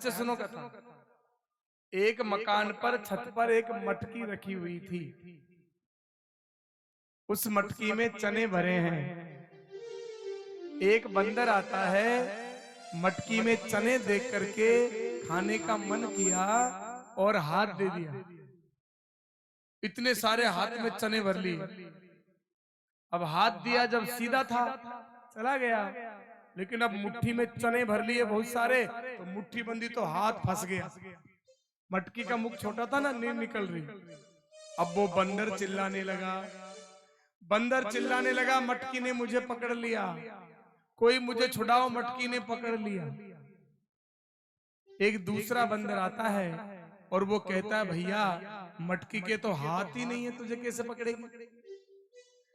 से सुनो कथा। एक मकान पर छत पर एक मटकी रखी हुई थी। उस मटकी में चने भरे हैं। एक बंदर आता है, मटकी में चने देख करके खाने का मन किया और हाथ दे दिया। इतने सारे हाथ में चने भर लिए। अब हाथ दिया जब सीधा था चला गया, लेकिन अब मुट्ठी में चने भर लिए बहुत सारे, तो मुट्ठी बंदी तो हाथ फंस गया। मटकी का मुख छोटा था ना, नींद निकल रही। अब वो बंदर चिल्लाने लगा, बंदर चिल्लाने लगा, मटकी ने मुझे पकड़ लिया, कोई मुझे छुड़ाओ, मटकी ने पकड़ लिया। एक दूसरा बंदर आता है और वो कहता है, भैया मटकी के तो हाथ ही नहीं है, तुझे कैसे पकड़ेगी?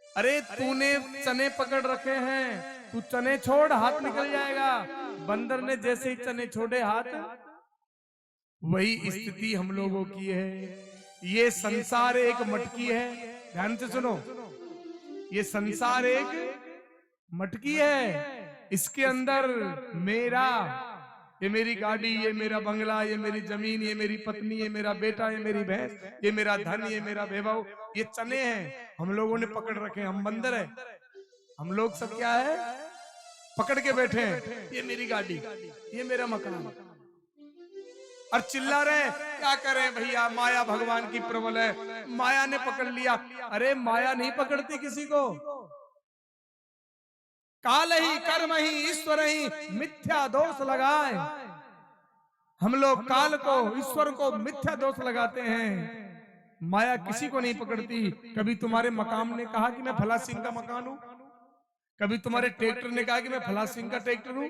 अरे तूने चने पकड़ रखे हैं, तू चने छोड़, हाथ निकल जाएगा। बंदर ने जैसे ही चने छोड़े हाथ, वही स्थिति हम लोगों की है। ये संसार एक मटकी है, ध्यान से सुनो, ये संसार एक मटकी है। इसके अंदर मेरा, ये मेरी गाड़ी, ये मेरा बंगला, ये मेरी जमीन, ये मेरी पत्नी, ये मेरा बेटा, ये मेरी भैंस, ये मेरा धन, ये मेरा वैभव, ये चने हैं, हम लोगों ने पकड़ रखे हैं। हम बंदर है, हम लोग सब क्या है, पकड़ के बैठे हैं। ये मेरी गाड़ी, ये मेरा मकान, और चिल्ला रहे, क्या करें भैया, माया भगवान की प्रबल है, माया ने पकड़ लिया। अरे माया नहीं पकड़ती किसी को, काल ही कर्म ही ईश्वर ही मिथ्या दोष लगाए। हम लोग काल को, ईश्वर को मिथ्या दोष लगाते हैं। माया किसी को नहीं पकड़ती। कभी तुम्हारे मकान ने कहा कि मैं फला सिंह का मकान हूं, कभी तुम्हारे ट्रैक्टर ने कहा कि मैं फला सिंह का ट्रैक्टर हूं।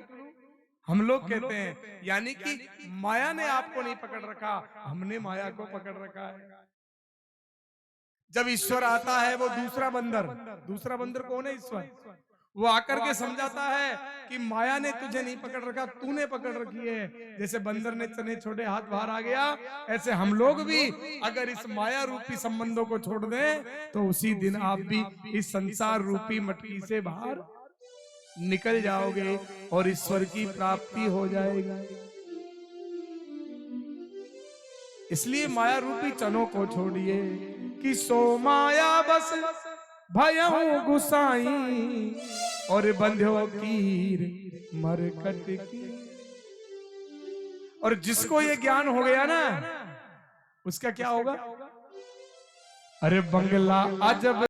हम लोग कहते हैं, यानी कि माया ने आपको नहीं पकड़ रखा, हमने माया को पकड़ रखा है। जब ईश्वर आता है, वो दूसरा बंदर कौन है? ईश्वर। वो आकर के समझाता है कि माया ने तुझे नहीं पकड़ रखा, तूने पकड़ रखी है। जैसे बंदर ने चने छोड़े हाथ बाहर आ गया, ऐसे हम लोग भी अगर इस माया रूपी संबंधों को छोड़ दें, तो उसी दिन आप भी इस संसार रूपी मटकी से बाहर निकल जाओगे और ईश्वर की प्राप्ति हो जाएगी। इसलिए माया रूपी चनों को छोड़िए कि सो माया बस भयहु गुसाई और बंध्यो कीर मरकट की। और जिसको ये ज्ञान हो गया ना, उसका क्या होगा? अरे बंगला अजब